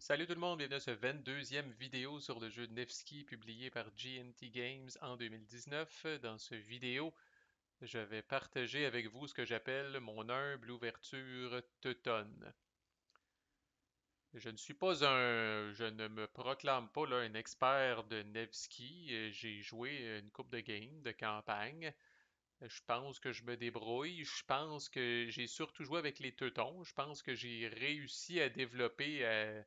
Salut tout le monde, bienvenue à ce 22e vidéo sur le jeu Nevsky publié par G&T Games en 2019. Dans ce vidéo, je vais partager avec vous ce que j'appelle mon humble ouverture Teuton. Je ne me proclame pas là, un expert de Nevsky. J'ai joué une coupe de games de campagne. Je pense que je me débrouille. Je pense que j'ai surtout joué avec les Teutons. Je pense que j'ai réussi à développer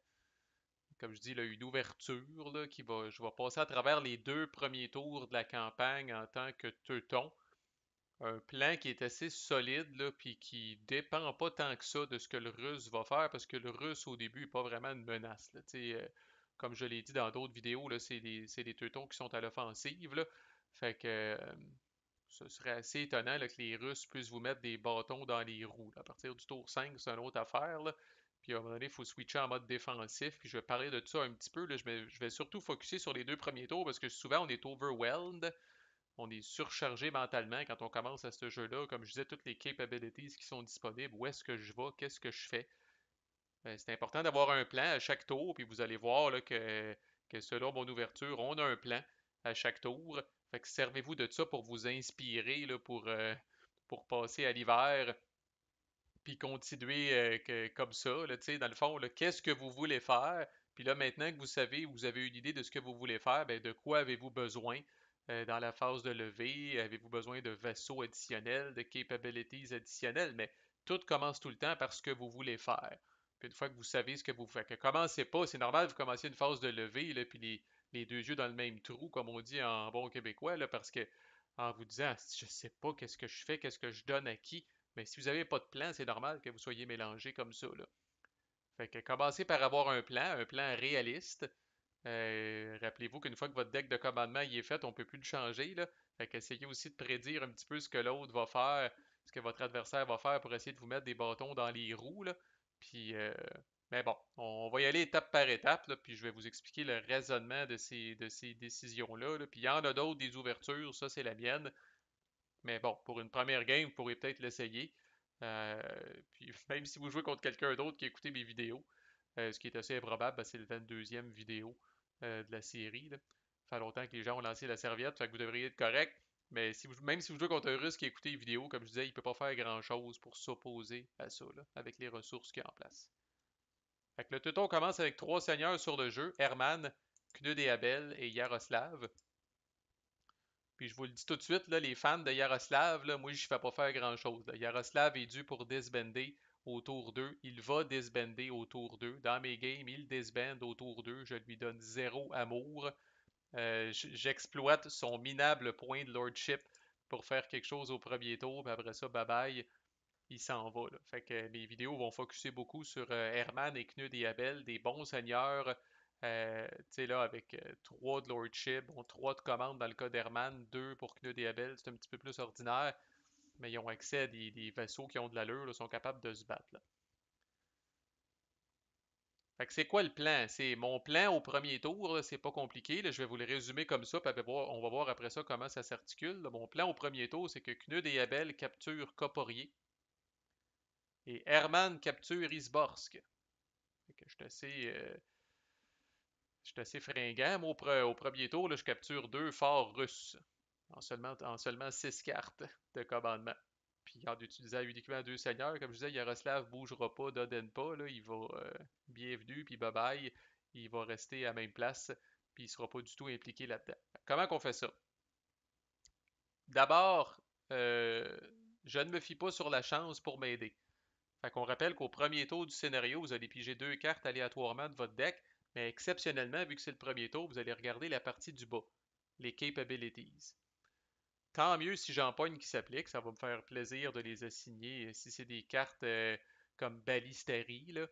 comme je dis, là, une ouverture là, je vais passer à travers les deux premiers tours de la campagne en tant que teuton. Un plan qui est assez solide, là, puis qui dépend pas tant que ça de ce que le Russe va faire, parce que le Russe, au début, n'est pas vraiment une menace. Là. Comme je l'ai dit dans d'autres vidéos, là, c'est des teutons qui sont à l'offensive. Là. Fait que ce serait assez étonnant là, que les Russes puissent vous mettre des bâtons dans les roues. Là. À partir du tour 5, c'est une autre affaire. Là. Puis à un moment donné, il faut switcher en mode défensif. Puis je vais parler de ça un petit peu. Là. Je vais surtout focuser sur les deux premiers tours parce que souvent on est overwhelmed. On est surchargé mentalement quand on commence à ce jeu-là. Comme je disais, toutes les capabilities qui sont disponibles. Où est-ce que je vais? Qu'est-ce que je fais? C'est important d'avoir un plan à chaque tour. Puis vous allez voir là, que selon mon ouverture, on a un plan à chaque tour. Fait que servez-vous de ça pour vous inspirer là, pour passer à l'hiver, puis continuer comme ça. Là, tu sais, dans le fond, là, qu'est-ce que vous voulez faire? Puis là, maintenant que vous savez, vous avez une idée de ce que vous voulez faire, ben, de quoi avez-vous besoin dans la phase de levée? Avez-vous besoin de vaisseaux additionnels, de capabilities additionnelles? Mais tout commence tout le temps par ce que vous voulez faire. Puis une fois que vous savez ce que vous faites, que commencez pas, c'est normal, vous commencez une phase de levée, là, puis les deux yeux dans le même trou, comme on dit en bon québécois, là, parce que en vous disant, je sais pas qu'est-ce que je fais, qu'est-ce que je donne à qui, mais si vous n'avez pas de plan, c'est normal que vous soyez mélangé comme ça, là. Fait que commencez par avoir un plan réaliste. Rappelez-vous qu'une fois que votre deck de commandement y est fait, on ne peut plus le changer, là. Fait qu'essayez aussi de prédire un petit peu ce que l'autre va faire, ce que votre adversaire va faire pour essayer de vous mettre des bâtons dans les roues, là. Puis, mais bon, on va y aller étape par étape, là, puis je vais vous expliquer le raisonnement de ces décisions-là, là. Puis il y en a d'autres, des ouvertures, ça c'est la mienne. Mais bon, pour une première game, vous pourrez peut-être l'essayer. Euh, puis même si vous jouez contre quelqu'un d'autre qui a écouté mes vidéos, ce qui est assez improbable, ben, c'est le 22e vidéo de la série. Là. Ça fait longtemps que les gens ont lancé la serviette, fait que vous devriez être correct. Mais si vous, même si vous jouez contre un Russe qui a écouté les vidéos, comme je disais, il ne peut pas faire grand-chose pour s'opposer à ça, là, avec les ressources qu'il y a en place. Fait que le teuton commence avec trois seigneurs sur le jeu, Herman, Knud et Abel et Yaroslav. Puis je vous le dis tout de suite, là, les fans de Yaroslav, là, moi je ne fais pas faire grand-chose. Là. Yaroslav est dû pour disbender au tour 2. Il va disbender au tour 2. Dans mes games, il disbande au tour 2. Je lui donne zéro amour. J'exploite son minable point de lordship pour faire quelque chose au premier tour, puis après ça, bye bye, il s'en va. Là. Fait que mes vidéos vont focuser beaucoup sur Herman et Knud et Abel, des bons seigneurs. Tu sais, là, avec 3 de lordship, bon, 3 de commande dans le cas d'Herman, 2 pour Knud et Abel, c'est un petit peu plus ordinaire, mais ils ont accès à des vaisseaux qui ont de l'allure, là, sont capables de se battre. Là. Fait que c'est quoi le plan? C'est mon plan au premier tour, là, c'est pas compliqué. Là, je vais vous le résumer comme ça, puis on va voir après ça comment ça s'articule. Là. Mon plan au premier tour, c'est que Knud et Abel capturent Coporier et Herman capture Isborsk. Fait que je suis assez fringant. Moi, au premier tour, là, je capture deux forts russes en seulement 6 cartes de commandement. Puis en utilisant uniquement deux seigneurs, comme je disais, Yaroslav bougera pas, dodenne pas. Là, il va bienvenue, puis bye bye. Il va rester à la même place, puis il sera pas du tout impliqué là-dedans. Comment qu'on fait ça? D'abord, euh, je ne me fie pas sur la chance pour m'aider. Fait qu'on rappelle qu'au premier tour du scénario, vous allez piger deux cartes aléatoirement de votre deck, mais exceptionnellement, vu que c'est le premier tour, vous allez regarder la partie du bas, les capabilities. Tant mieux si j'en pogne qui s'appliquent, ça va me faire plaisir de les assigner. Si c'est des cartes comme Ballisteri, là,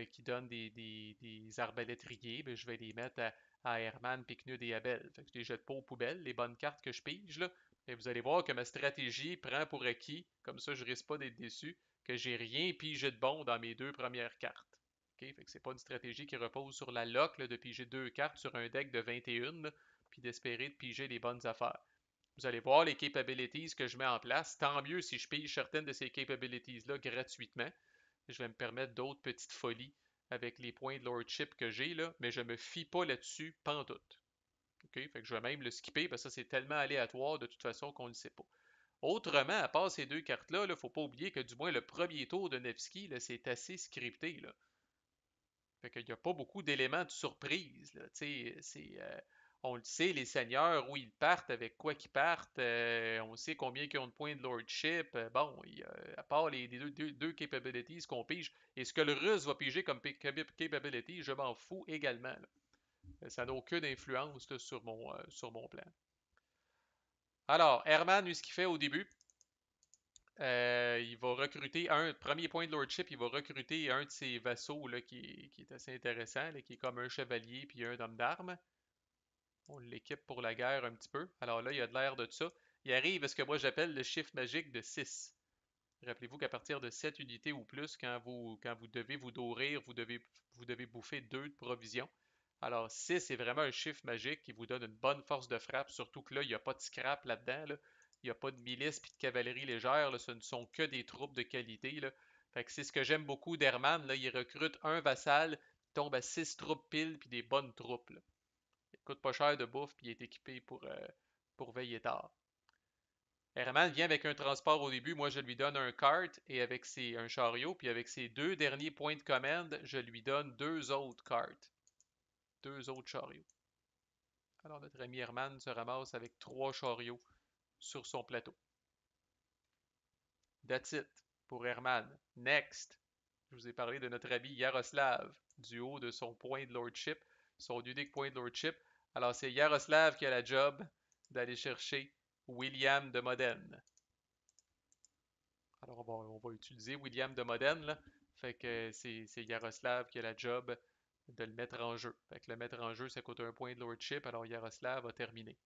qui donnent des arbalétriers, ben, je vais les mettre à Herman, Picnud et Abel. Fait que je les jette pas aux poubelles, les bonnes cartes que je pige, là. Et vous allez voir que ma stratégie prend pour acquis, comme ça je risque pas d'être déçu, que j'ai rien pigé de bon dans mes deux premières cartes. OK? Fait que c'est pas une stratégie qui repose sur la lock là, de piger deux cartes sur un deck de 21, là, puis d'espérer de piger les bonnes affaires. Vous allez voir les capabilities que je mets en place. Tant mieux si je pige certaines de ces capabilities-là gratuitement. Je vais me permettre d'autres petites folies avec les points de lordship que j'ai, là, mais je me fie pas là-dessus pantoute. OK? Fait que je vais même le skipper parce que ça, c'est tellement aléatoire de toute façon qu'on ne le sait pas. Autrement, à part ces deux cartes-là, il ne faut pas oublier que du moins le premier tour de Nevsky, là, c'est assez scripté. Là. Fait qu'il n'y a pas beaucoup d'éléments de surprise. Là. On le sait, les seigneurs, où ils partent, avec quoi qu'ils partent, on sait combien ils ont de points de lordship. Bon, à part les deux capabilities qu'on pige, et ce que le russe va piger comme capability, je m'en fous également. Là. Ça n'a aucune influence là, sur mon plan. Alors, Herman, lui, ce qu'il fait au début, il va recruter un premier point de lordship, il va recruter un de ses vassaux là, qui est assez intéressant, là, qui est comme un chevalier puis un homme d'armes. On l'équipe pour la guerre un petit peu. Alors là, il a de l'air de ça. Il arrive à ce que moi j'appelle le chiffre magique de 6. Rappelez-vous qu'à partir de 7 unités ou plus, quand vous devez vous nourrir, vous devez bouffer 2 de provisions. Alors 6 est vraiment un chiffre magique qui vous donne une bonne force de frappe, surtout que là, il n'y a pas de scrap là-dedans. Là. Il n'y a pas de milice puis de cavalerie légère. Là. Ce ne sont que des troupes de qualité. Là. Fait que c'est ce que j'aime beaucoup d'Herman. Là. Il recrute un vassal, tombe à 6 troupes pile puis des bonnes troupes. Là. Il coûte pas cher de bouffe puis il est équipé pour veiller tard. Herman vient avec un transport au début, moi je lui donne un cart et avec un chariot, puis avec ses deux derniers points de commande, je lui donne deux autres carts, deux autres chariots. Alors notre ami Herman se ramasse avec trois chariots sur son plateau. That's it pour Herman. Next, je vous ai parlé de notre ami Yaroslav, du haut de son point de lordship, son unique point de lordship. Alors c'est Yaroslav qui a la job d'aller chercher William de Modène. Alors, on va utiliser William de Modène, là. Fait que c'est Yaroslav qui a la job de le mettre en jeu. Fait que le mettre en jeu, ça coûte un point de lordship, alors Yaroslav a terminé.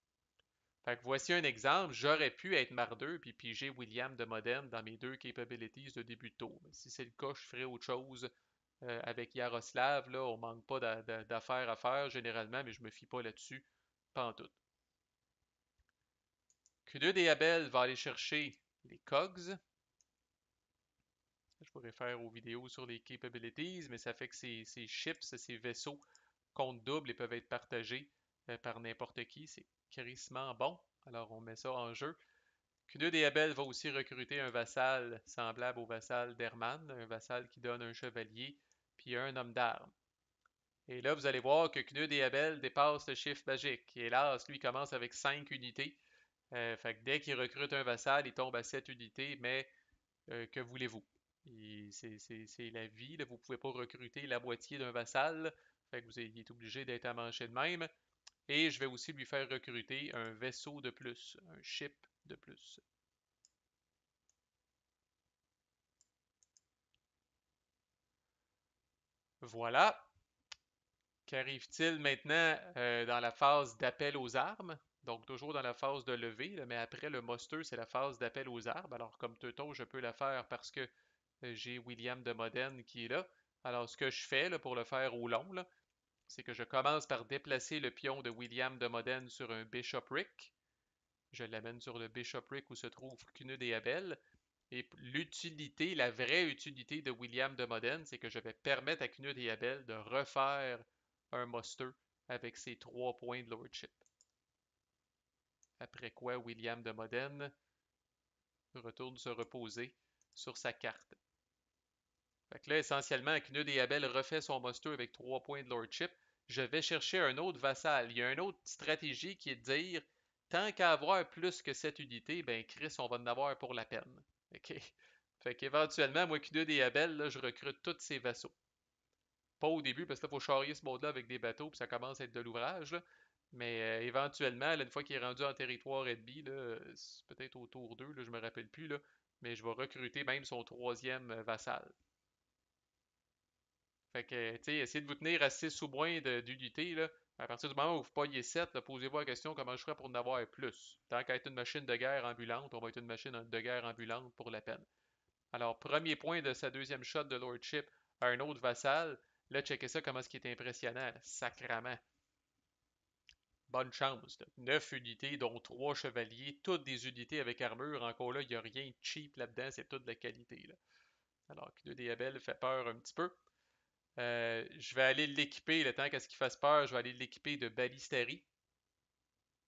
Fait que voici un exemple. J'aurais pu être mardeux puis piger William de Modène dans mes deux capabilities de début de tour. Mais si c'est le cas, je ferai autre chose avec Yaroslav. Là, on manque pas d'affaires à faire généralement, mais je me fie pas là-dessus. Pas en tout. Q2 et Abel va aller chercher les cogs. Je pourrais faire aux vidéos sur les capabilities, mais ça fait que ces ships, ces vaisseaux comptent double et peuvent être partagés par n'importe qui. C'est crissement bon. Alors on met ça en jeu. Q2 Abel va aussi recruter un vassal semblable au vassal d'Herman, un vassal qui donne un chevalier puis un homme d'armes. Et là, vous allez voir que Knud et Abel dépassent le chiffre magique. Et hélas, lui commence avec 5 unités. Fait que dès qu'il recrute un vassal, il tombe à 7 unités, mais que voulez-vous? C'est la vie, là. Vous ne pouvez pas recruter la moitié d'un vassal. Fait que il est obligé d'être amanché de même. Et je vais aussi lui faire recruter un vaisseau de plus, un ship de plus. Voilà. Qu'arrive-t-il maintenant dans la phase d'appel aux armes? Donc toujours dans la phase de levée, là, mais après le muster, c'est la phase d'appel aux armes. Alors comme Teuton, je peux la faire parce que j'ai William de Modène qui est là. Alors ce que je fais là, pour le faire au long, là, c'est que je commence par déplacer le pion de William de Modène sur un Bishopric. Je l'amène sur le Bishopric où se trouvent Knud et Abel. Et l'utilité, la vraie utilité de William de Modène, c'est que je vais permettre à Knud et Abel de refaire un muster avec ses 3 points de lordship. Après quoi, William de Modène retourne se reposer sur sa carte. Fait que là, essentiellement, Knud et Abel refait son muster avec 3 points de lordship. Je vais chercher un autre vassal. Il y a une autre stratégie qui est de dire tant qu'à avoir plus que cette unité, ben Chris, on va en avoir pour la peine. OK? Fait qu'éventuellement, moi, Knud et Abel, là, je recrute tous ces vassaux. Pas au début, parce qu'il faut charrier ce monde-là avec des bateaux, puis ça commence à être de l'ouvrage. Mais éventuellement, là, une fois qu'il est rendu en territoire ennemi, c'est peut-être au tour 2, là, je me rappelle plus, là, mais je vais recruter même son troisième vassal. Fait que, tu sais, essayez de vous tenir à 6 ou moins d'unités, là. À partir du moment où vous pognez 7, posez-vous la question comment je ferais pour en avoir plus. Tant qu'à être une machine de guerre ambulante, on va être une machine de guerre ambulante pour la peine. Alors, premier point de sa deuxième shot de Lordship à un autre vassal. Là, checkez ça, comment ce qui est impressionnant. Là. Sacrament. Bonne chance. Là. 9 unités, dont 3 chevaliers, toutes des unités avec armure. Encore là, il n'y a rien de cheap là-dedans, c'est toute de la qualité. Là. Alors, Knud et Abel fait peur un petit peu. Je vais aller l'équiper, le temps qu'à ce qu'il fasse peur, je vais aller l'équiper de Ballisteri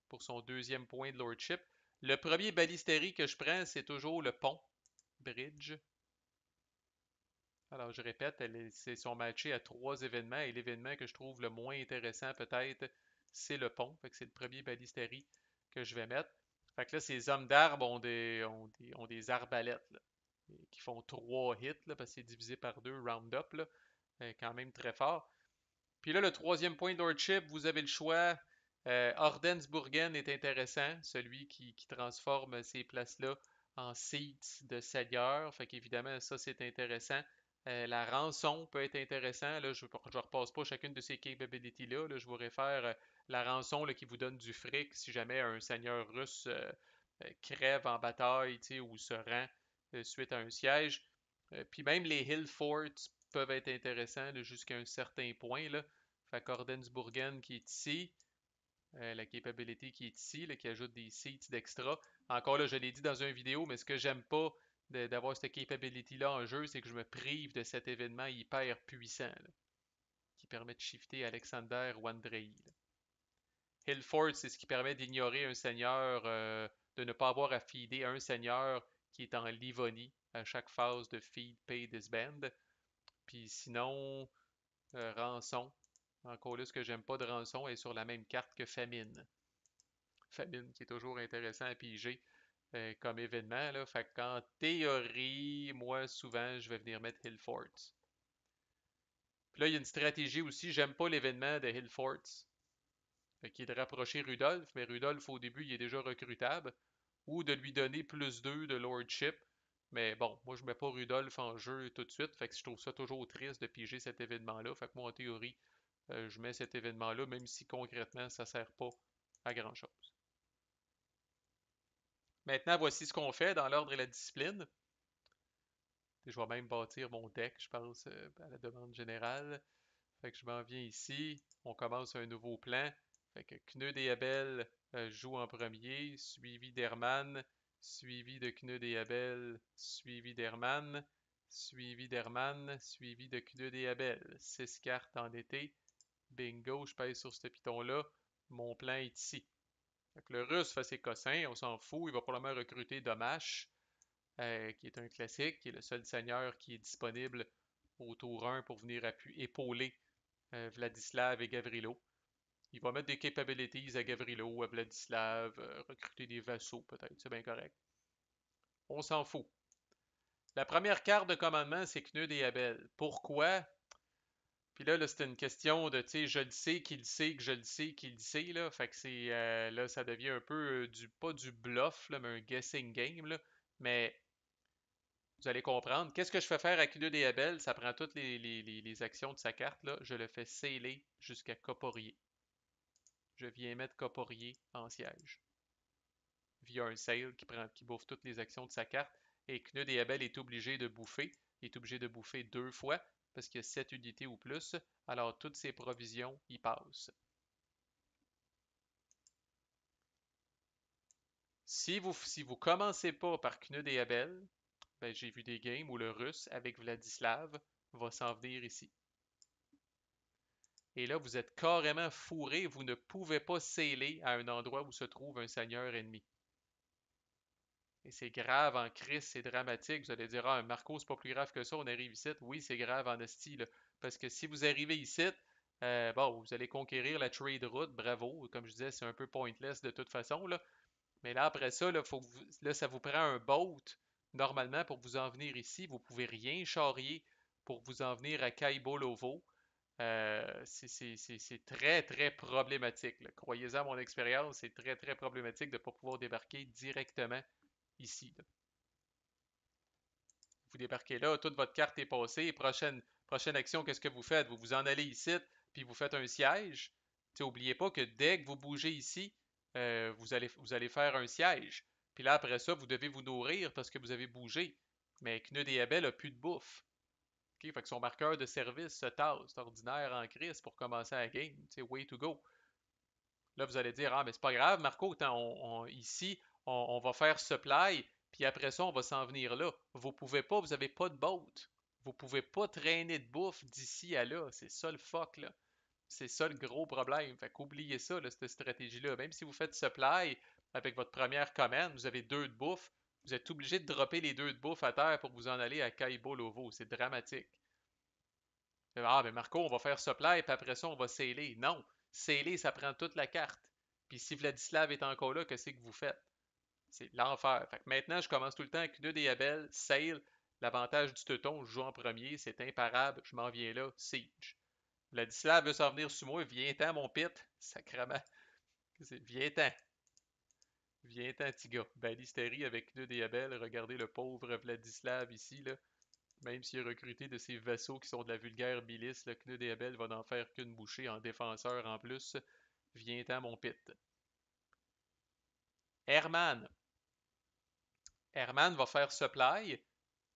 pour son deuxième point de Lordship. Le premier Ballisteri que je prends, c'est toujours le pont, Bridge. Alors, je répète, c'est son matché à 3 événements et l'événement que je trouve le moins intéressant peut-être, c'est le pont. Fait que c'est le premier Ballisteri que je vais mettre. Fait que là, ces hommes d'arbre ont des arbalètes là, qui font 3 hits là, parce que c'est divisé par 2, round-up, là, quand même très fort. Puis là, le troisième point de Lordship, vous avez le choix. Ordensburgen est intéressant, celui qui transforme ces places-là en seats de seigneur. Fait qu'évidemment, ça, c'est intéressant. La rançon peut être intéressant. Là, je ne repasse pas chacune de ces capabilities-là. Là, je vous réfère la rançon là, qui vous donne du fric si jamais un seigneur russe crève en bataille ou se rend suite à un siège. Puis même les hill forts peuvent être intéressants jusqu'à un certain point. Là. Fait qu'Ordensburgen qui est ici, la capability qui est ici, là, qui ajoute des seats d'extra. Encore là, je l'ai dit dans une vidéo, mais ce que j'aime pas d'avoir cette capability-là en jeu, c'est que je me prive de cet événement hyper puissant là, qui permet de shifter Alexander ou Andrei. Hillfort, c'est ce qui permet d'ignorer un seigneur, de ne pas avoir à feeder un seigneur qui est en Livonie à chaque phase de feed, pay, disband. Puis sinon, rançon. Encore là, ce que j'aime pas de rançon est sur la même carte que famine. Famine qui est toujours intéressant à piger comme événement. Là. Fait qu'en théorie, moi, souvent, je vais venir mettre Hillforts. Puis là, il y a une stratégie aussi. J'aime pas l'événement de Hillforts, qui est de rapprocher Rudolph, mais Rudolph, au début, il est déjà recrutable. Ou de lui donner plus 2 de Lordship. Mais bon, moi, je mets pas Rudolph en jeu tout de suite. Fait que je trouve ça toujours triste de piger cet événement-là. Fait que moi, en théorie, je mets cet événement-là, même si concrètement, ça sert pas à grand-chose. Maintenant, voici ce qu'on fait dans l'ordre et la discipline. Je vais même bâtir mon deck, je pense, à la demande générale. Fait que je m'en viens ici. On commence un nouveau plan. Fait que Knud et Abel jouent en premier, suivi d'Herman, suivi de Knud et Abel, suivi d'Herman, suivi d'Herman, suivi de Knud et Abel. 6 cartes en été. Bingo, je pèse sur ce piton-là. Mon plan est ici. Fait que le russe fait ses cossins, on s'en fout. Il va probablement recruter Domash, qui est un classique, qui est le seul seigneur qui est disponible au tour 1 pour venir épauler Vladislav et Gavrilo. Il va mettre des capabilities à Gavrilo, à Vladislav, recruter des vassaux peut-être, c'est bien correct. On s'en fout. La première carte de commandement, c'est Knud et Abel. Pourquoi? Puis là, c'est une question de, tu sais, je le sais, qu'il sait, que je le sais, qu'il le sait, là. Fait que c'est, là, ça devient un peu pas du bluff, là, mais un guessing game, là. Mais vous allez comprendre. Qu'est-ce que je fais faire à Knud et Abel? Ça prend toutes les actions de sa carte, là. Je le fais sceller jusqu'à Coporier. Je viens mettre Coporier en siège via un sale qui bouffe toutes les actions de sa carte. Et Knud et Abel est obligé de bouffer. Il est obligé de bouffer 2 fois parce qu'il y a 7 unités ou plus. Alors toutes ses provisions y passent. Si vous commencez pas par Knud et Abel, ben, j'ai vu des games où le russe avec Vladislav va s'en venir ici. Et là, vous êtes carrément fourré, vous ne pouvez pas sceller à un endroit où se trouve un seigneur ennemi. Et c'est grave en crise, c'est dramatique. Vous allez dire, ah, Marco, c'est pas plus grave que ça, on arrive ici. Oui, c'est grave en esti, là. Parce que si vous arrivez ici, bon, vous allez conquérir la trade route, bravo. Comme je disais, c'est un peu pointless de toute façon, là. Mais là, après ça, là, là, ça vous prend un boat, normalement, pour vous en venir ici. Vous pouvez rien charrier pour vous en venir à Kaibolovo. C'est très, très problématique. Là. Croyez-en à mon expérience, c'est très, très problématique de ne pas pouvoir débarquer directement ici. Là. Vous débarquez là, toute votre carte est passée. Prochaine action, qu'est-ce que vous faites? Vous vous en allez ici, puis vous faites un siège. N'oubliez pas que dès que vous bougez ici, vous allez faire un siège. Puis là, après ça, vous devez vous nourrir parce que vous avez bougé. Mais Knud et Abel n'a plus de bouffe. Okay? Fait que son marqueur de service se tasse. C'est ordinaire en crise pour commencer la game. Way to go. Là, vous allez dire, ah, mais c'est pas grave, Marco, ici, on va faire supply, puis après ça, on va s'en venir là. Vous pouvez pas, vous n'avez pas de boat. Vous pouvez pas traîner de bouffe d'ici à là. C'est ça le fuck, là. C'est ça le gros problème. Fait qu'oubliez ça, là, cette stratégie-là. Même si vous faites supply avec votre première commande, vous avez deux de bouffe, vous êtes obligé de dropper les deux de bouffe à terre pour vous en aller à Kaibo Lovo. C'est dramatique. Ah, ben Marco, on va faire supply, puis après ça, on va sceller. Non, sceller, ça prend toute la carte. Puis si Vladislav est encore là, qu'est-ce que vous faites? C'est l'enfer. Fait que maintenant, je commence tout le temps avec Knud et Abel, Sale. L'avantage du teuton, je joue en premier, c'est imparable, je m'en viens là, Siege. Vladislav veut s'en venir sous moi, viens-t'en, mon pit. Sacrement. Viens-t'en. Viens-t'en, petit gars. Balisterie avec Knud et Abel. Regardez le pauvre Vladislav ici, là. Même s'il est recruté de ses vassaux qui sont de la vulgaire milice, le Knud et Abel va n'en faire qu'une bouchée en défenseur en plus. Viens-t'en, mon pit. Herman. Herman va faire supply.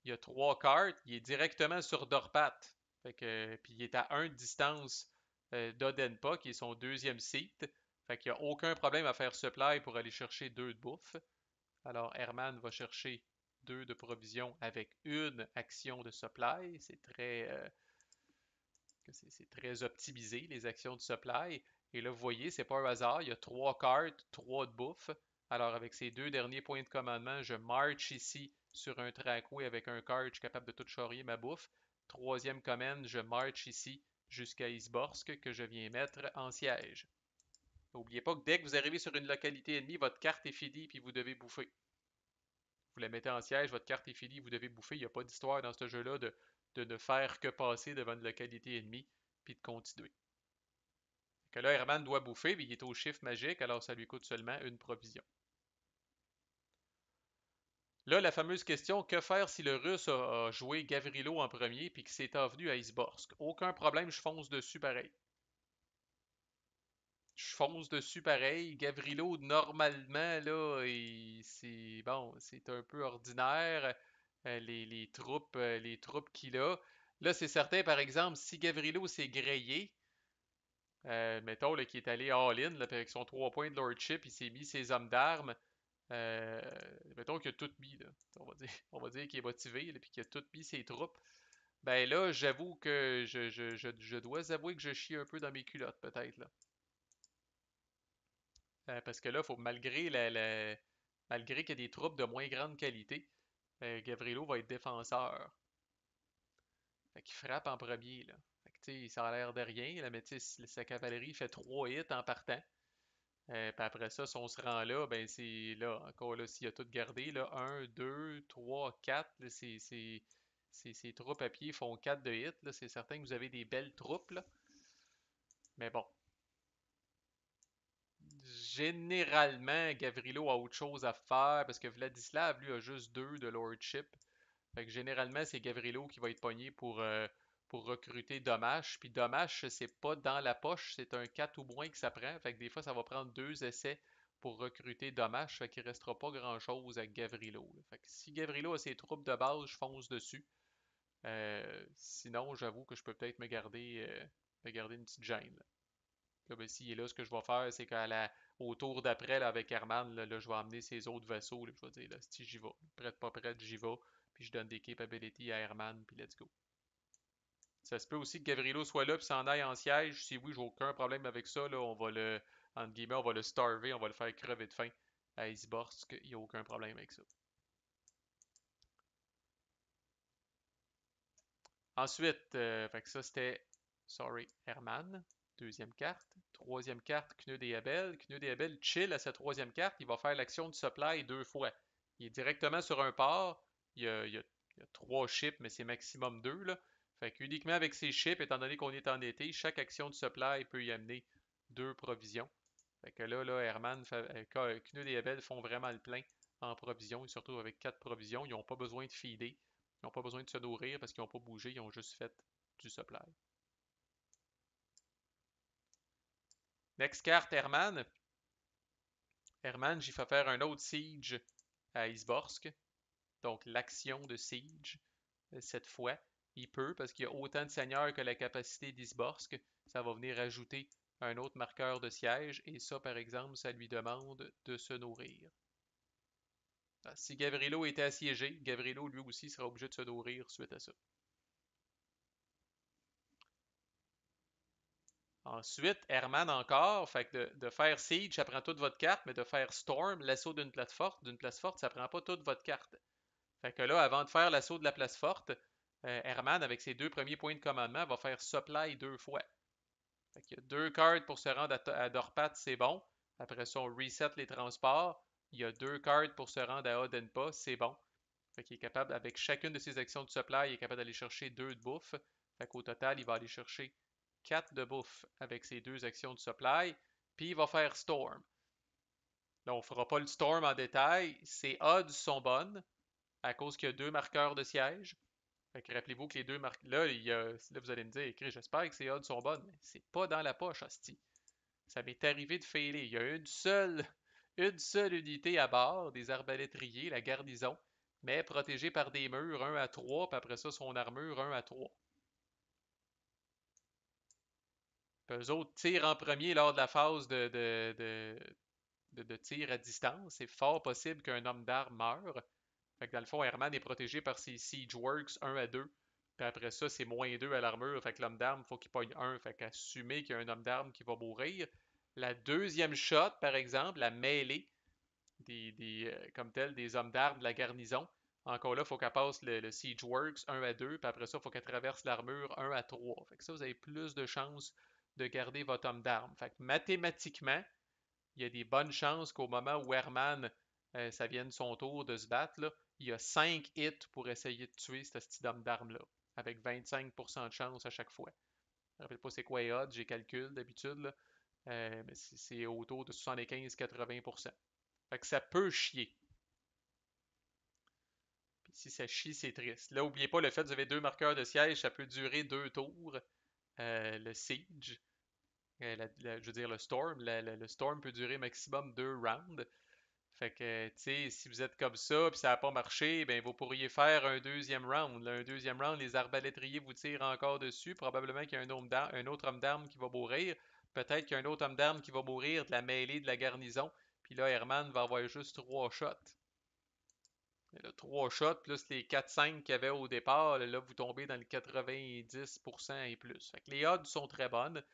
Il y a trois cartes. Il est directement sur Dorpat. Puis il est à 1 de distance d'Odenpa, qui est son deuxième site. Fait qu'il n'y a aucun problème à faire supply pour aller chercher deux de bouffe. Alors Herman va chercher deux de provisions avec une action de supply. C'est très optimisé, les actions de supply. Et là, vous voyez, c'est pas un hasard. Il y a trois cartes, trois de bouffe. Alors, avec ces deux derniers points de commandement, je marche ici sur un trackway avec un card. Je suis capable de tout charrier ma bouffe. Troisième commande, je marche ici jusqu'à Isborsk que je viens mettre en siège. N'oubliez pas que dès que vous arrivez sur une localité ennemie, votre carte est finie puis vous devez bouffer. Vous la mettez en siège, votre carte est finie, vous devez bouffer. Il n'y a pas d'histoire dans ce jeu-là de ne faire que passer devant une localité ennemie puis de continuer. Que là, Herman doit bouffer, mais il est au chiffre magique, alors ça lui coûte seulement une provision. Là, la fameuse question, que faire si le Russe a joué Gavrilo en premier puis qu'il s'est avenu à Isborsk? Aucun problème, je fonce dessus pareil. Je fonce dessus pareil. Gavrilo, normalement, là, c'est bon, c'est un peu ordinaire. Les troupes qu'il a. Là, c'est certain, par exemple, si Gavrilo s'est grillé, mettons là, qui est allé all-in là, avec son 3 points de lordship, il s'est mis ses hommes d'armes. Euh, Mettons qu'il a tout mis. Là. On va dire qu'il est motivé et qu'il a tout mis ses troupes. Ben là, j'avoue que je dois avouer que je chie un peu dans mes culottes, peut-être. Là. Parce que là, malgré qu'il y a des troupes de moins grande qualité, Gavrilo va être défenseur. Fait qu'il frappe en premier. Là. Fait que, ça a l'air de rien, là, mais sa cavalerie fait 3 hits en partant. Puis après ça, si on se rend là, ben c'est là, encore là, s'il a tout gardé, là, 1, 2, 3, 4, là, ces troupes à pied font 4 de hit. Là, c'est certain que vous avez des belles troupes, là. Mais bon. Généralement, Gavrilo a autre chose à faire parce que Vladislav, lui, a juste 2 de lordship. Fait que généralement, c'est Gavrilo qui va être pogné pour recruter Dommage. Puis Dommage, c'est pas dans la poche, c'est un 4 ou moins que ça prend. Fait que des fois, ça va prendre 2 essais pour recruter Dommage. Fait qu'il restera pas grand-chose avec Gavrilo. Là. Fait que si Gavrilo a ses troupes de base, je fonce dessus. Sinon, j'avoue que je peux peut-être me garder une petite gêne. Là. Là, ben, s'il est là, ce que je vais faire, c'est qu'au tour d'après, là, avec Herman, là, je vais amener ses autres vassaux. Là, je vais dire, là, si j'y vais. Prête pas prête, j'y vais. Puis je donne des capabilities à Herman, puis let's go. Ça se peut aussi que Gavrilo soit là, puis s'en aille en siège. Si oui, j'ai aucun problème avec ça. Là, entre guillemets, on va le starver, on va le faire crever de faim à Isborsk. Il n'y a aucun problème avec ça. Ensuite, fait que ça c'était, sorry, Herman. Deuxième carte. Troisième carte, Knud et Abel. Knud et Abel chill à sa troisième carte. Il va faire l'action de supply 2 fois. Il est directement sur un port. Il y a 3 ships, mais c'est maximum 2. Là. Fait qu'uniquement avec ces ships, étant donné qu'on est en été, chaque action de supply peut y amener 2 provisions. Fait que là, Knud et Abel font vraiment le plein en provisions, et surtout avec 4 provisions. Ils n'ont pas besoin de feeder. Ils n'ont pas besoin de se nourrir parce qu'ils n'ont pas bougé, ils ont juste fait du supply. Next carte, Herman. Herman, j'y fais faire un autre siege à Isborsk. Donc l'action de siege, cette fois, il peut, parce qu'il y a autant de seigneurs que la capacité d'Isborsk, ça va venir ajouter un autre marqueur de siège, et ça, par exemple, ça lui demande de se nourrir. Si Gavrilo était assiégé, Gavrilo lui aussi sera obligé de se nourrir suite à ça. Ensuite, Herman encore, fait que de faire Siege, ça prend toute votre carte, mais de faire Storm, l'assaut d'une place forte, ça prend pas toute votre carte. Fait que là, avant de faire l'assaut de la place forte, Herman, avec ses deux premiers points de commandement, va faire Supply deux fois. Fait qu'il y a deux cartes pour se rendre à Dorpat, c'est bon. Après ça, on reset les transports. Il y a deux cartes pour se rendre à Odenpa, c'est bon. Fait qu'il est capable, avec chacune de ses actions de supply, il est capable d'aller chercher deux de bouffe. Fait qu'au total, il va aller chercher 4 de bouffe avec ses deux actions de supply. Puis il va faire Storm. Là, on ne fera pas le Storm en détail. Ses odds sont bonnes à cause qu'il y a deux marqueurs de siège. Fait que rappelez-vous que les deux marqueurs. Là, vous allez me dire, écrit, j'espère que ses odds sont bonnes, mais c'est pas dans la poche, hostie. Ça m'est arrivé de failer. Il y a une seule unité à bord, des arbalétriers, la garnison, mais protégée par des murs 1 à 3, puis après ça, son armure 1 à 3. Puis eux autres tirent en premier lors de la phase de tir à distance. C'est fort possible qu'un homme d'armes meure. Fait que dans le fond, Herman est protégé par ses Siege Works 1 à 2. Puis après ça, c'est moins 2 à l'armure. Fait que l'homme d'armes, faut qu'il pogne 1. Fait qu'assumer qu'il y a un homme d'armes qui va mourir. La deuxième shot, par exemple, la mêlée comme tel, des hommes d'armes de la garnison. Encore là, il faut qu'elle passe le Siege Works 1 à 2. Puis après ça, il faut qu'elle traverse l'armure 1 à 3. Fait que ça, vous avez plus de chances de garder votre homme d'armes. Fait que mathématiquement, il y a des bonnes chances qu'au moment où Herman, ça vienne son tour de se battre, là, il y a 5 hits pour essayer de tuer ce petit homme d'arme-là, avec 25% de chance à chaque fois. Je ne me rappelle pas c'est quoi les odds, j'ai calculé d'habitude, là, mais c'est autour de 75-80%. Fait que ça peut chier. Puis si ça chie, c'est triste. Là, n'oubliez pas le fait que vous avez deux marqueurs de siège, ça peut durer deux tours. Le siege, je veux dire le storm, le storm peut durer maximum deux rounds. Fait que, tu sais, si vous êtes comme ça, puis ça n'a pas marché, ben vous pourriez faire un deuxième round. Là, un deuxième round, les arbalétriers vous tirent encore dessus. Probablement qu'il y a un autre homme d'armes qui va mourir. Peut-être qu'il y a un autre homme d'armes qui va mourir de la mêlée de la garnison. Puis là, Herman va avoir juste trois shots. Là, trois shots plus les 4-5 qu'il y avait au départ. Là, vous tombez dans le 90% et plus. Fait que les odds sont très bonnes.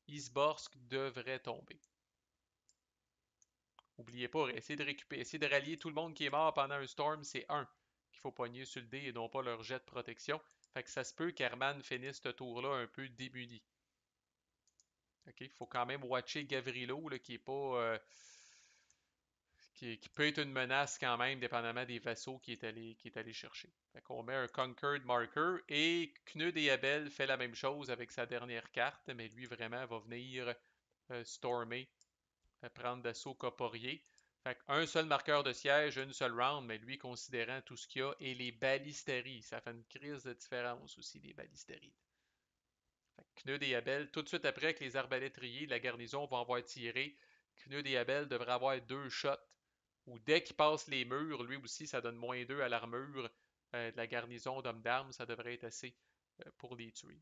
Isborsk devrait tomber. N'oubliez pas, essayez de récupérer, essayez de rallier tout le monde qui est mort pendant un storm, c'est un qu'il faut pogner sur le dé et non pas leur jet de protection. Fait que ça se peut qu'Herman finisse ce tour-là un peu démuni. OK? Il faut quand même watcher Gavrilo, là, qui est pas. Qui peut être une menace quand même, dépendamment des vassaux qui est allé chercher. Fait qu'on met un Conquered Marker et Knud et Abel fait la même chose avec sa dernière carte, mais lui vraiment va venir stormer, prendre d'assaut Corporier. Fait un seul marqueur de siège, une seule round, mais lui considérant tout ce qu'il y a, et les balisteries. Ça fait une crise de différence aussi, les balisteries. Fait que Knud et Abel, tout de suite après que les arbalétriers de la garnison vont avoir tiré, Knud et Abel devraient avoir deux shots. Ou dès qu'il passe les murs, lui aussi, ça donne moins 2 à l'armure de la garnison d'hommes d'armes. Ça devrait être assez pour les tuer.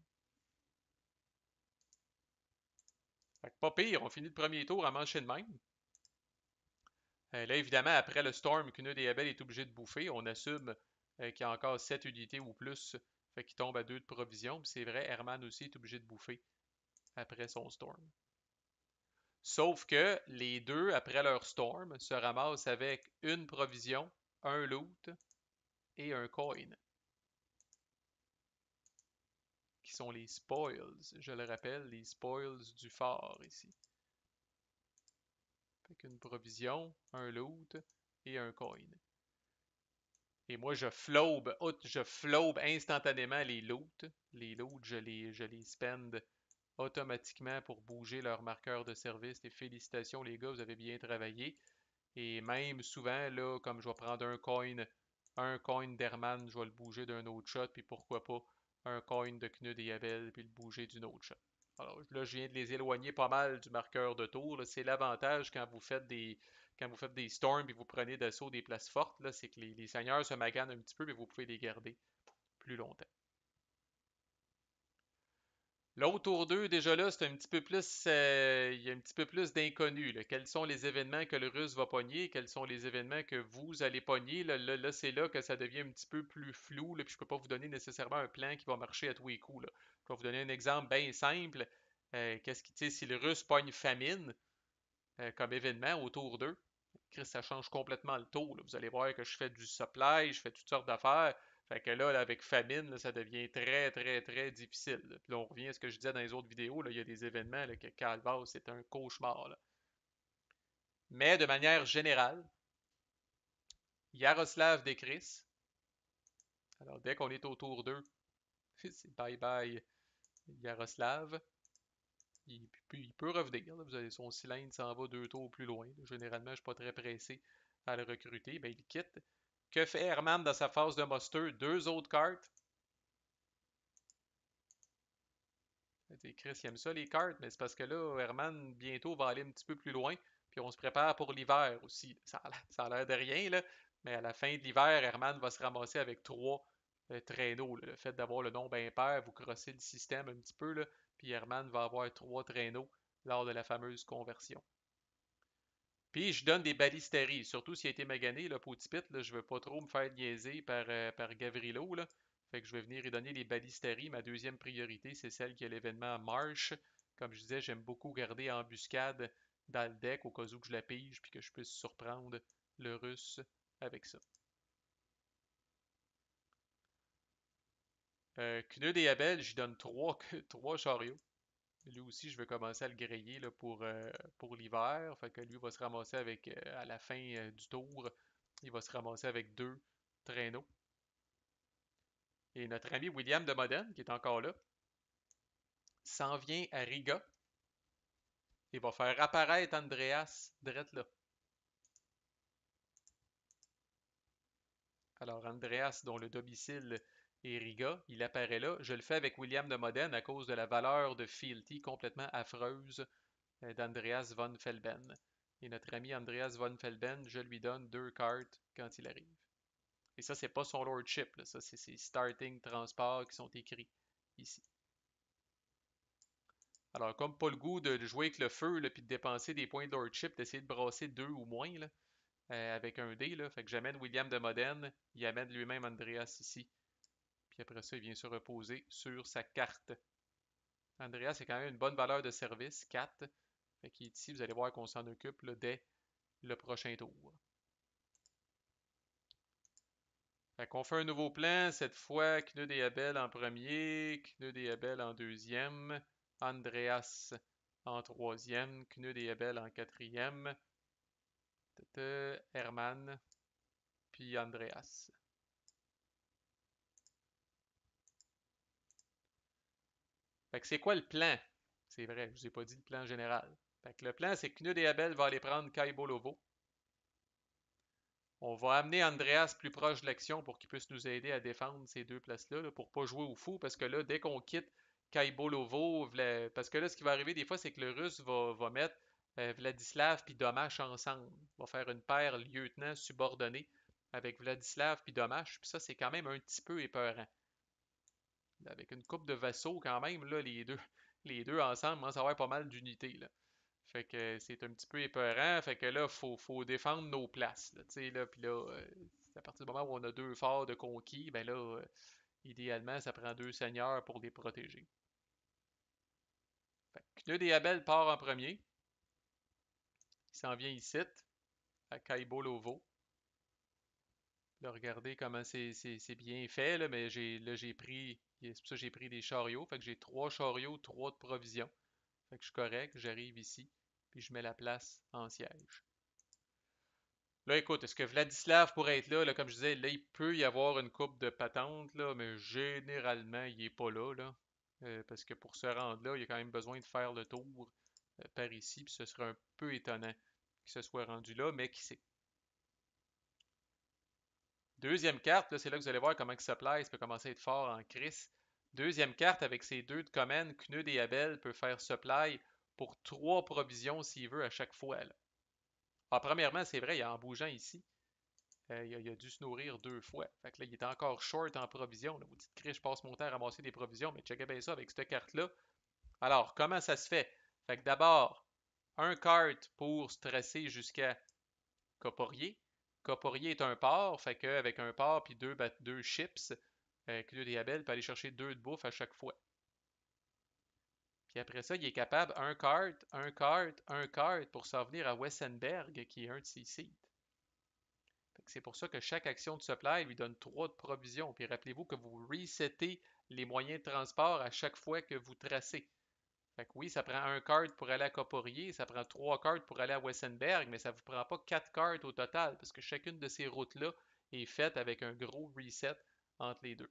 Fait que pas pire, on finit le premier tour à mancher de même. Là, évidemment, après le Storm, Knud et Abel est obligé de bouffer. On assume qu'il y a encore 7 unités ou plus. Fait qu'il tombe à 2 de provision. Puis c'est vrai, Herman aussi est obligé de bouffer après son Storm. Sauf que les deux, après leur Storm, se ramassent avec une provision, un loot et un coin, qui sont les spoils. Je le rappelle, les spoils du fort ici. Fait qu'une provision, un loot et un coin. Et moi, je flobe instantanément les loots. Les loots, je les spend automatiquement pour bouger leur marqueur de service. Et félicitations les gars, vous avez bien travaillé. Et même souvent, là, comme je vais prendre un coin d'Herman, je vais le bouger d'un autre shot, puis pourquoi pas un coin de Knud et Abel, puis le bouger d'une autre shot. Alors là, je viens de les éloigner pas mal du marqueur de tour. C'est l'avantage quand vous faites des storms et vous prenez d'assaut des places fortes, c'est que les seigneurs se maganent un petit peu, mais vous pouvez les garder plus longtemps. L'autre tour 2, déjà là, c'est un petit peu plus, il y a un petit peu plus d'inconnus. Quels sont les événements que le Russe va pogner? Quels sont les événements que vous allez pogner? Là, c'est là que ça devient un petit peu plus flou. Là, puis je peux pas vous donner nécessairement un plan qui va marcher à tous les coups. Là. Je vais vous donner un exemple bien simple. Tu sais, si le Russe pogne famine comme événement autour d'eux, Chris, ça change complètement le taux, là. Vous allez voir que je fais du supply, je fais toutes sortes d'affaires. Fait que là, avec famine, là, ça devient très, très, très difficile, là. Puis là, on revient à ce que je disais dans les autres vidéos, là, il y a des événements là, que Calvas, c'est un cauchemar, là. Mais de manière générale, Yaroslav décrisse. Alors, dès qu'on est autour d'eux, c'est bye bye Yaroslav. Il peut revenir, là. Vous avez son cylindre s'en va 2 tours plus loin, là. Généralement, je ne suis pas très pressé à le recruter. Ben, il quitte. Que fait Herman dans sa phase de muster? 2 autres cartes. Chris, il aime ça les cartes, mais c'est parce que là, Herman bientôt va aller un petit peu plus loin. Puis on se prépare pour l'hiver aussi. Ça a l'air de rien, là. Mais à la fin de l'hiver, Herman va se ramasser avec 3 traîneaux, là. Le fait d'avoir le nombre impair, vous crossez le système un petit peu, là. Puis Herman va avoir 3 traîneaux lors de la fameuse conversion. Puis je donne des balisteries, surtout s'il a été magané, là, pour Tipit, là, je veux pas trop me faire niaiser par Gavrilo, là. Fait que je vais venir lui donner les balisteries. Ma deuxième priorité, c'est celle qui a l'événement Marche. Comme je disais, j'aime beaucoup garder embuscade dans le deck au cas où que je la pige puis que je puisse surprendre le russe avec ça. Knud et Abel, j'y donne trois chariots. Lui aussi, je vais commencer à le griller là, pour l'hiver. Fait que lui va se ramasser avec, à la fin du tour, il va se ramasser avec 2 traîneaux. Et notre ami William de Modène, qui est encore là, s'en vient à Riga et va faire apparaître Andreas drette là. Alors, Andreas, dont le domicile est Riga, il apparaît là. Je le fais avec William de Modène à cause de la valeur de fealty complètement affreuse d'Andreas von Felben. Et notre ami Andreas von Felben, je lui donne 2 cartes quand il arrive. Et ça, c'est pas son lordship, là. Ça, c'est ses starting transports qui sont écrits ici. Alors, comme pas le goût de jouer avec le feu, là, puis de dépenser des points de lordship, d'essayer de brasser 2 ou moins, là, avec un dé, là. Fait que j'amène William de Modène, il amène lui-même Andreas ici. Puis après ça, il vient se reposer sur sa carte. Andreas, c'est quand même une bonne valeur de service, 4. Fait qu'il est ici, vous allez voir qu'on s'en occupe là, dès le prochain tour. Fait qu'on fait un nouveau plan, cette fois Knud et Abel en premier, Knud et Abel en deuxième, Andreas en troisième, Knud et Abel en quatrième, Herman, puis Andreas. Fait que c'est quoi le plan? C'est vrai, je vous ai pas dit le plan général. Fait que le plan, c'est que Knud et Abel vont aller prendre Kai Bolovo. On va amener Andreas plus proche de l'action pour qu'il puisse nous aider à défendre ces 2 places-là, là, pour pas jouer au fou, parce que là, dès qu'on quitte Kaibolovo, parce que là, ce qui va arriver des fois, c'est que le Russe va mettre Vladislav puis Domash ensemble. Va faire une paire lieutenant subordonné avec Vladislav puis Domash, puis ça, c'est quand même un petit peu épeurant. Avec une coupe de vassaux, quand même, là, les deux ensemble, commencent à avoir pas mal d'unités, là. Fait que c'est un petit peu épeurant. Fait que là, faut défendre nos places. Là, là, puis là, à partir du moment où on a 2 forts de conquis, ben là, idéalement, ça prend 2 seigneurs pour les protéger. Fait que Knud et Abel part en premier. Il s'en vient ici, à Kaibolovo. Là, regardez comment c'est bien fait, là, mais j'ai pris. C'est pour ça que j'ai pris des chariots. Fait que j'ai 3 chariots, 3 de provisions. Fait que je suis correct, j'arrive ici, puis je mets la place en siège. Là, écoute, est-ce que Vladislav pourrait être là, comme je disais, là, il peut y avoir une coupe de patente, là, mais généralement, il est pas là, là. Parce que pour se rendre là, il y a quand même besoin de faire le tour par ici, puis ce serait un peu étonnant qu'il se soit rendu là, mais qui sait. Deuxième carte, là, c'est là que vous allez voir comment que Supplies peut commencer à être fort en crise. Deuxième carte, avec ses 2 de command, Knud et Abel peut faire Supply pour 3 provisions s'il veut à chaque fois, là. Ah, premièrement, c'est vrai, il y a en bougeant ici, il a dû se nourrir 2 fois. Fait que là, il est encore short en provisions. Vous dites, Chris, je passe mon temps à ramasser des provisions, mais checkez bien ça avec cette carte-là. Alors, comment ça se fait? Fait que d'abord, un carte pour stresser jusqu'à Coporier. Coporier est un port, fait qu'avec un port puis 2 chips, Claude et Abel peut aller chercher 2 de bouffe à chaque fois. Puis après ça, il est capable un cart, un cart, un cart pour s'en venir à Wessenberg, qui est un de ses sites. C'est pour ça que chaque action de supply lui donne 3 de provision. Puis rappelez-vous que vous resettez les moyens de transport à chaque fois que vous tracez. Fait que oui, ça prend un cart pour aller à Coporier, ça prend 3 cartes pour aller à Wessenberg, mais ça ne vous prend pas 4 cartes au total, parce que chacune de ces routes-là est faite avec un gros reset entre les deux.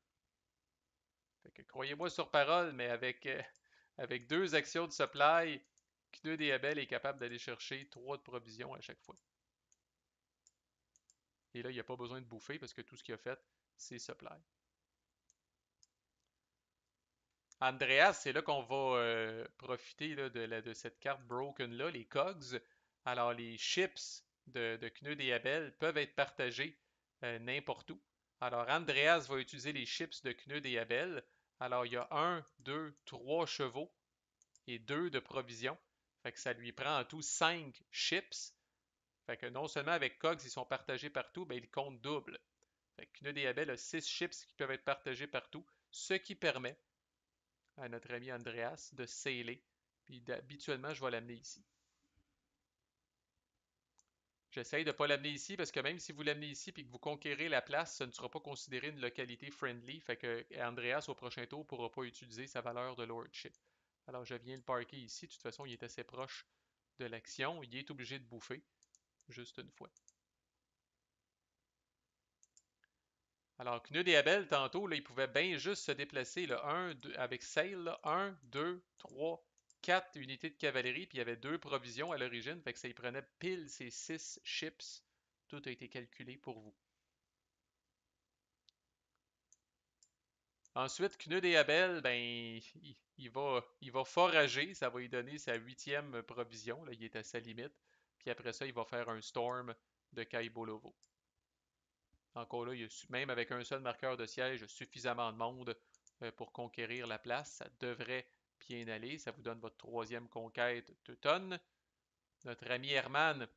Fait que croyez-moi sur parole, mais avec 2 actions de supply, Knut et Abel est capable d'aller chercher 3 de provision à chaque fois. Et là, il n'y a pas besoin de bouffer parce que tout ce qu'il a fait, c'est supply. Andreas, c'est là qu'on va profiter là, de cette carte broken-là, les cogs. Alors, les chips de Knud et Abel peuvent être partagés n'importe où. Alors, Andreas va utiliser les chips de Knud et Abel. Alors, il y a 1, 2, 3 chevaux et 2 de provisions. Fait que ça lui prend en tout 5 chips. Fait que non seulement avec cogs, ils sont partagés partout, mais ils comptent double. Fait que Knud et Abel a 6 chips qui peuvent être partagés partout, ce qui permet à notre ami Andreas de sceller. Puis habituellement, je vais l'amener ici. J'essaye de ne pas l'amener ici parce que même si vous l'amenez ici et que vous conquérez la place, ce ne sera pas considéré une localité friendly. Fait que Andreas, au prochain tour, ne pourra pas utiliser sa valeur de lordship. Alors je viens le parker ici. De toute façon, il est assez proche de l'action. Il est obligé de bouffer juste une fois. Alors, Knud et Abel, tantôt, là, ils pouvaient bien juste se déplacer là, avec Sail, là, 1, 2, 3, 4 unités de cavalerie, puis il y avait 2 provisions à l'origine, fait que ça y prenait pile ces 6 ships. Tout a été calculé pour vous. Ensuite, Knud et Abel, ben, il va forager, ça va lui donner sa 8e provision, là, il est à sa limite. Puis après ça, il va faire un storm de Kaibolovo. Encore là, il y a même avec un seul marqueur de siège, suffisamment de monde pour conquérir la place. Ça devrait bien aller. Ça vous donne votre 3e conquête d'automne. Notre ami Herman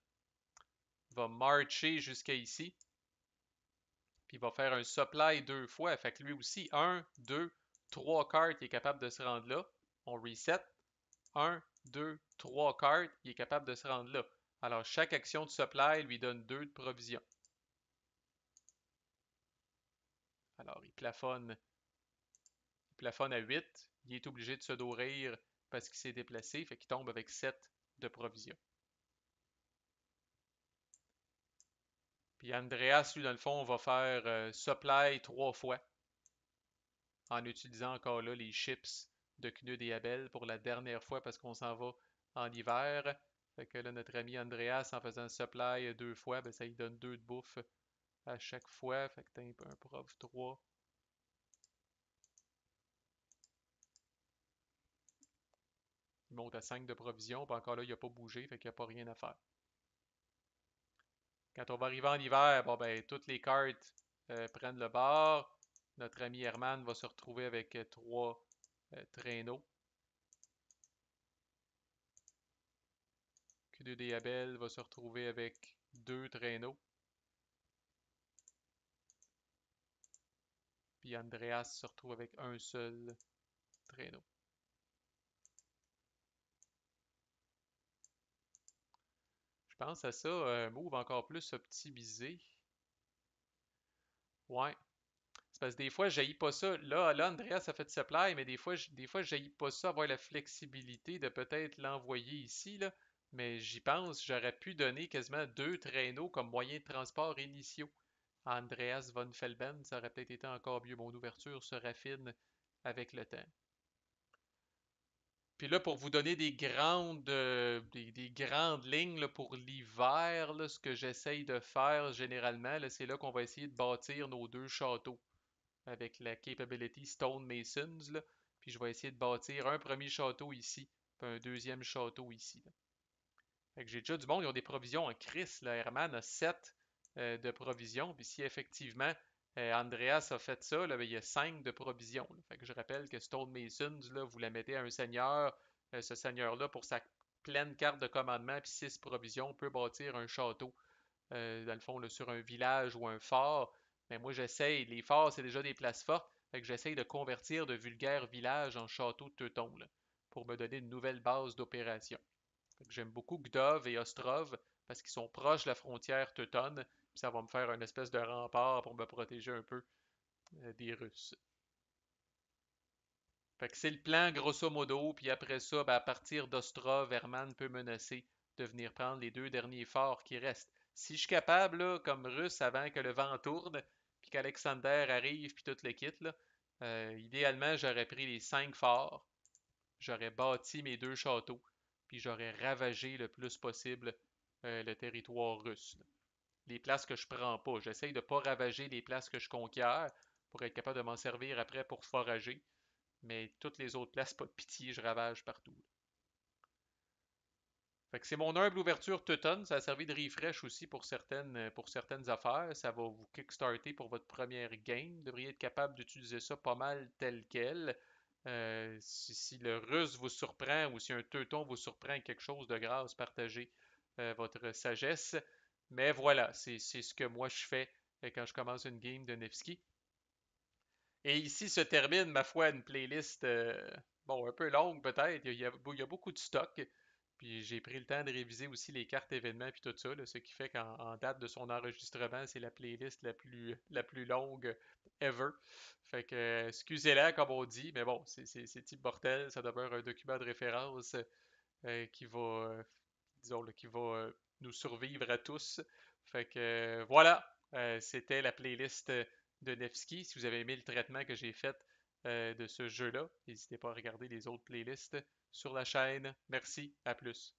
va marcher jusqu'à ici. Puis il va faire un supply 2 fois. Fait que lui aussi, 1, 2, 3 cartes, il est capable de se rendre là. On reset. 1, 2, 3 cartes, il est capable de se rendre là. Alors chaque action de supply lui donne 2 de provision. Alors il plafonne à 8. Il est obligé de se nourrir parce qu'il s'est déplacé, fait qu'il tombe avec 7 de provisions. Puis Andreas, lui, dans le fond, va faire supply 3 fois en utilisant encore là les chips de Knud et Abel pour la dernière fois parce qu'on s'en va en hiver. Fait que là, notre ami Andreas, en faisant supply 2 fois, ben, ça lui donne 2 de bouffe à chaque fois. Fait que t'as un prov 3. Il monte à 5 de provision, puis encore là, il n'a pas bougé, fait qu'il n'y a pas rien à faire. Quand on va arriver en hiver, bon ben, toutes les cartes prennent le bord. Notre ami Herman va se retrouver avec 3 traîneaux. Q2D Abel va se retrouver avec 2 traîneaux. Puis Andreas se retrouve avec un seul traîneau. Je pense à ça, move encore plus optimisé. Ouais. C'est parce que des fois, je pas ça. Là, Andreas a fait supply, mais des fois, je pas ça, avoir la flexibilité de peut-être l'envoyer ici, là. Mais j'y pense, j'aurais pu donner quasiment 2 traîneaux comme moyen de transport initiaux à Andreas von Felben. Ça aurait peut-être été encore mieux. Mon ouverture se raffine avec le temps. Puis là, pour vous donner des grandes lignes là, pour l'hiver, là, ce que j'essaye de faire généralement, là, c'est là qu'on va essayer de bâtir nos 2 châteaux avec la capability Stone Masons. Là. Puis je vais essayer de bâtir un premier château ici, puis un deuxième château ici. Là. Fait que j'ai déjà du monde, ils ont des provisions en Chris. Là. Herman a 7 de provisions. Puis si effectivement Andreas a fait ça, là, ben, il y a 5 de provisions. Là. Fait que je rappelle que Stone Masons, là, vous la mettez à un seigneur. Ce seigneur-là, pour sa pleine carte de commandement puis 6 provisions, peut bâtir un château. Dans le fond, là, sur un village ou un fort. Mais moi, j'essaye. Les forts, c'est déjà des places fortes. Fait que j'essaye de convertir de vulgaires villages en châteaux de Teuton. Là. pour me donner une nouvelle base d'opération. J'aime beaucoup Gdov et Ostrov parce qu'ils sont proches de la frontière teutonne, puis ça va me faire une espèce de rempart pour me protéger un peu des Russes. Fait que c'est le plan grosso modo, puis après ça, ben, à partir d'Ostrov, Herman peut menacer de venir prendre les deux derniers forts qui restent. Si je suis capable, là, comme Russe, avant que le vent tourne, puis qu'Alexander arrive, puis tout le kit, là, idéalement, j'aurais pris les 5 forts, j'aurais bâti mes 2 châteaux, puis j'aurais ravagé le plus possible le territoire russe, là. Les places que je prends pas. J'essaye de pas ravager les places que je conquiers pour être capable de m'en servir après pour forager. Mais toutes les autres places, pas de pitié, je ravage partout. Fait que c'est mon humble ouverture teutonne. Ça a servi de refresh aussi pour certaines affaires. Ça va vous kickstarter pour votre première game. Vous devriez être capable d'utiliser ça pas mal tel quel. Si le russe vous surprend ou si un teuton vous surprend avec quelque chose de grâce, partagez votre sagesse. Mais voilà, c'est ce que moi je fais quand je commence une game de Nevsky. Et ici se termine, ma foi, une playlist, bon, un peu longue peut-être. Il y a beaucoup de stock. Puis j'ai pris le temps de réviser aussi les cartes événements puis tout ça, là, ce qui fait qu'en date de son enregistrement, c'est la playlist la plus longue ever. Fait que, excusez-la, comme on dit, mais bon, c'est type mortel, ça demeure un document de référence qui va, disons, là, qui va nous survivre à tous. Fait que voilà, c'était la playlist de Nevsky. Si vous avez aimé le traitement que j'ai fait de ce jeu-là, n'hésitez pas à regarder les autres playlists sur la chaîne. Merci, à plus.